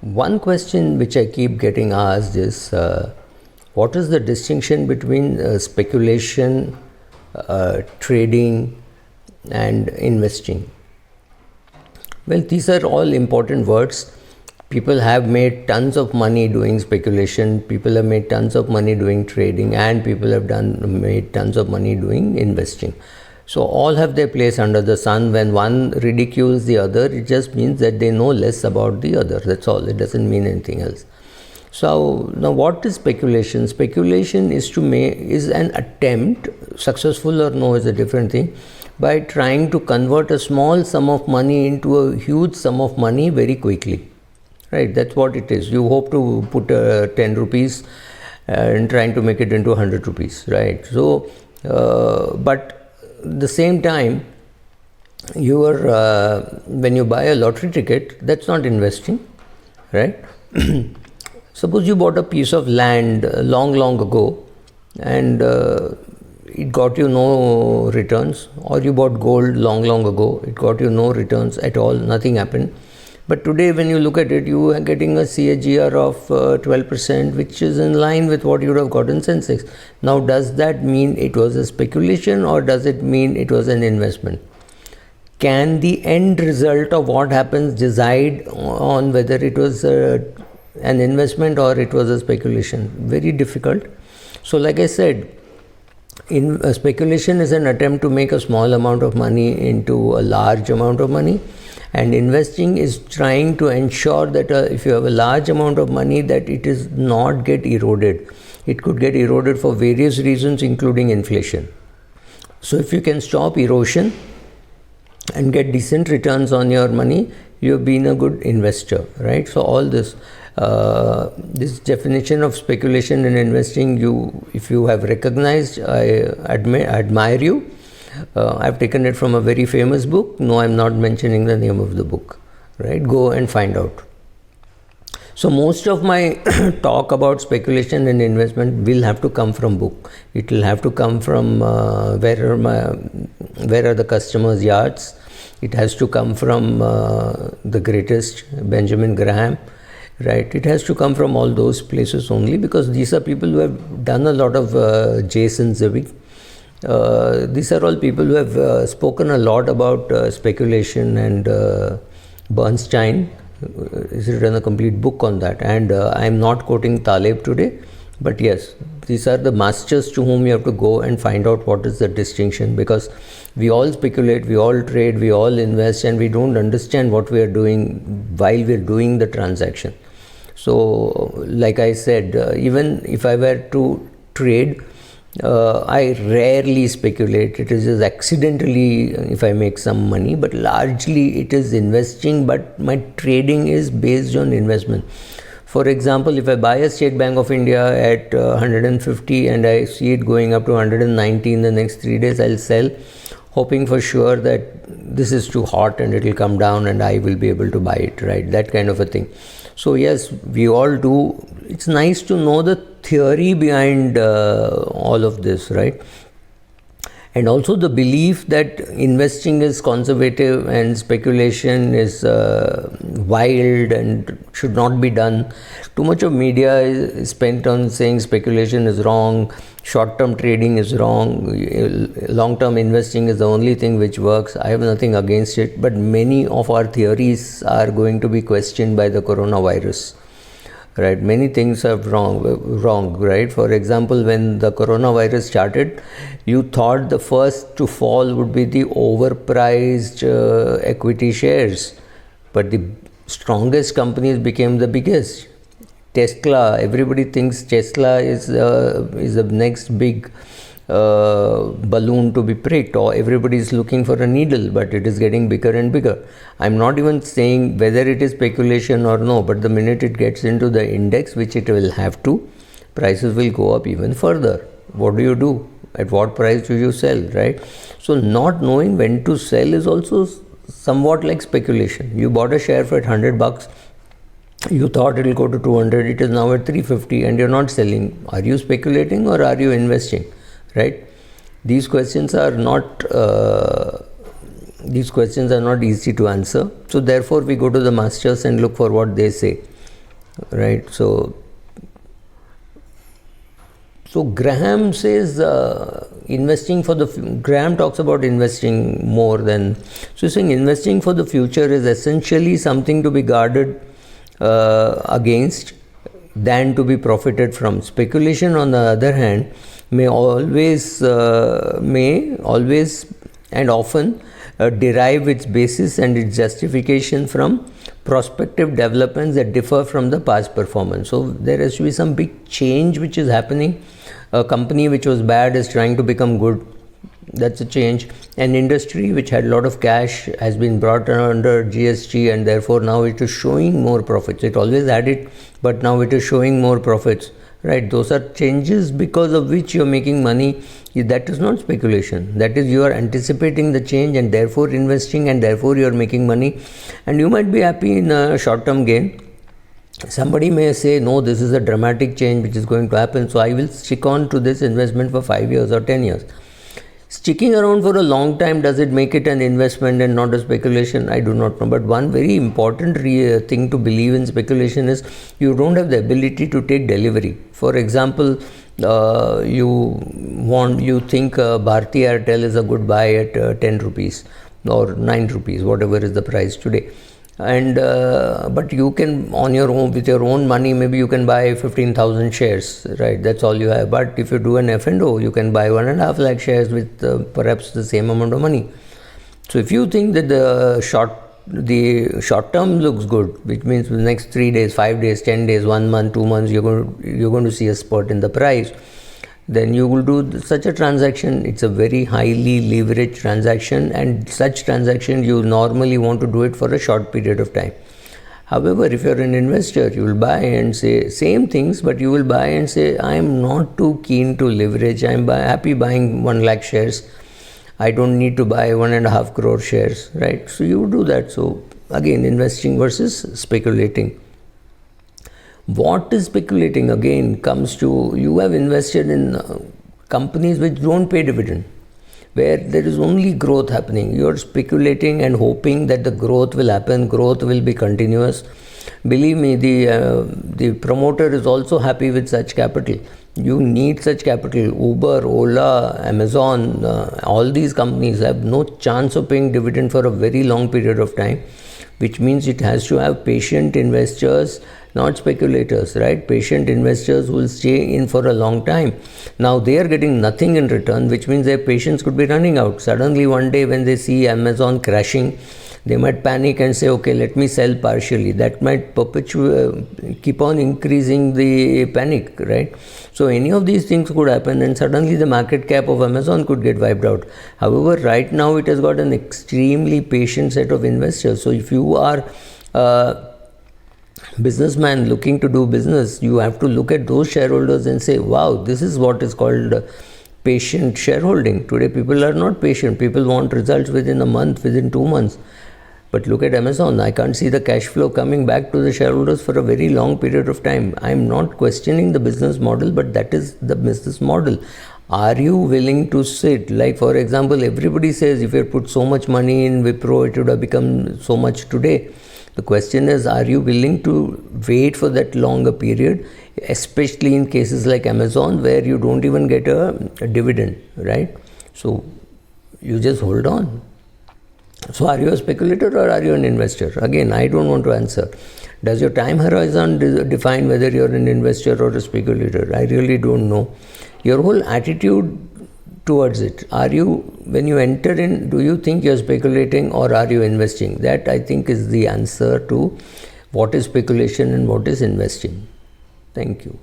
One question which I keep getting asked is what is the distinction between speculation, trading, and investing? Well, these are all important words. People have made tons of money doing speculation, people have made tons of money doing trading, and people have made tons of money doing investing. So all have their place under the sun. When one ridicules the other, it just means that they know less about the other. That's all. It doesn't mean anything else. So now, what is speculation? Speculation is an attempt, successful or no is a different thing, by trying to convert a small sum of money into a huge sum of money very quickly. Right? That's what it is. You hope to put 10 rupees and trying to make it into 100 rupees. Right? So, but the same time, when you buy a lottery ticket, that's not investing, right? Suppose you bought a piece of land long ago and it got you no returns, or you bought gold long ago, it got you no returns at all, nothing happened. But today when you look at it, you are getting a CAGR of 12%, which is in line with what you would have gotten Sensex. Now, does that mean it was a speculation, or does it mean it was an investment? Can the end result of what happens decide on whether it was an investment or it was a speculation? Very difficult. So like I said, speculation is an attempt to make a small amount of money into a large amount of money. And investing is trying to ensure that if you have a large amount of money, that it is not get eroded. It could get eroded for various reasons, including inflation. So if you can stop erosion and get decent returns on your money, you've been a good investor, right? So all this definition of speculation and investing, if you have recognized, I admire you. I've taken it from a very famous book. No, I'm not mentioning the name of the book, right? Go and find out. So most of my talk about speculation and investment will have to come from book. It will have to come from where are the customers' yachts. It has to come from the greatest Benjamin Graham, right? It has to come from all those places only, because these are people who have done a lot of Jason Zivig. These are all people who have spoken a lot about speculation, and Bernstein has written a complete book on that. And I'm not quoting Taleb today, but yes, these are the masters to whom you have to go and find out what is the distinction, because we all speculate, we all trade, we all invest, and we don't understand what we are doing while we are doing the transaction. So like I said, even if I were to trade, I rarely speculate. It is just accidentally if I make some money, but largely it is investing, but my trading is based on investment. For example, if I buy a State Bank of India at 150 and I see it going up to 190 in the next 3 days, I'll sell, hoping for sure that this is too hot and it will come down and I will be able to buy it, right? That kind of a thing. So yes, we all do. It's nice to know the theory behind all of this, right? And also the belief that investing is conservative and speculation is wild and should not be done. Too much of media is spent on saying speculation is wrong, short-term trading is wrong, long-term investing is the only thing which works. I have nothing against it, but many of our theories are going to be questioned by the coronavirus. Right, many things are wrong, right? For example, when the coronavirus started, you thought the first to fall would be the overpriced equity shares, but the strongest companies became the biggest. Tesla, everybody thinks Tesla is the next big balloon to be pricked, or everybody is looking for a needle, but it is getting bigger and bigger. I'm not even saying whether it is speculation or no, but the minute it gets into the index, which it will have to, prices will go up even further. What do? At what price do you sell, right? So not knowing when to sell is also somewhat like speculation. You bought a share for $100, you thought it will go to 200, it is now at 350 and you're not selling. Are you speculating or are you investing? Right? These questions are not easy to answer. So therefore we go to the masters and look for what they say. right? So Graham says Graham talks about investing more than, so saying investing for the future is essentially something to be guarded against than to be profited from. Speculation, on the other hand, may always and often derive its basis and its justification from prospective developments that differ from the past performance. So there has to be some big change which is happening. A company which was bad is trying to become good. That's a change. An industry which had a lot of cash has been brought under GST, and therefore now it is showing more profits. It always had it, but now it is showing more profits, right? Those are changes because of which you are making money. That is not speculation. That is, you are anticipating the change and therefore investing, and therefore you are making money, and you might be happy in a short-term gain. Somebody may say, no, this is a dramatic change which is going to happen, so I will stick on to this investment for 5 years or 10 years. Sticking around for a long time, does it make it an investment and not a speculation? I do not know. But one very important thing to believe in speculation is you don't have the ability to take delivery. For example, you think Bharti Airtel is a good buy at 10 rupees or 9 rupees, whatever is the price today. And but you can, on your own, with your own money, maybe you can buy 15,000 shares, right? That's all you have. But if you do an F&O, you can buy 1.5 lakh shares with perhaps the same amount of money. So if you think that the short term looks good, which means the next 3 days, 5 days, 10 days, 1 month, 2 months, you're going to see a spurt in the price, then you will do such a transaction. It's a very highly leveraged transaction, and such transaction you normally want to do it for a short period of time. However, if you're an investor, you will buy and say same things, but you will buy and say, I am not too keen to leverage. I'm happy buying 1 lakh shares. I don't need to buy 1.5 crore shares, right? So you do that. So again, investing versus speculating. What is speculating? Again, comes to, you have invested in companies which don't pay dividend, where there is only growth happening. You are speculating and hoping that the growth will happen, growth will be continuous. Believe me, the promoter is also happy with such capital. You need such capital. Uber, Ola, Amazon, all these companies have no chance of paying dividend for a very long period of time, which means it has to have patient investors, not speculators, right? Patient investors will stay in for a long time. Now they are getting nothing in return, which means their patience could be running out. Suddenly one day when they see Amazon crashing, they might panic and say, okay, let me sell partially. That might keep on increasing the panic, right? So any of these things could happen, and suddenly the market cap of Amazon could get wiped out. However, right now it has got an extremely patient set of investors. So if you are businessman looking to do business, you have to look at those shareholders and say, wow, this is what is called patient shareholding. Today people are not patient. People want results within a month, within 2 months. But look at Amazon. I can't see the cash flow coming back to the shareholders for a very long period of time. I'm not questioning the business model, but that is the business model. Are you willing to sit? Like, for example, everybody says if you put so much money in Wipro, it would have become so much today. The question is, are you willing to wait for that longer period, especially in cases like Amazon, where you don't even get a dividend, right? So you just hold on. So are you a speculator or are you an investor? Again, I don't want to answer. Does your time horizon define whether you're an investor or a speculator? I really don't know. Your whole attitude towards it. Are you, when you enter in, do you think you're speculating or are you investing? That, I think, is the answer to what is speculation and what is investing. Thank you.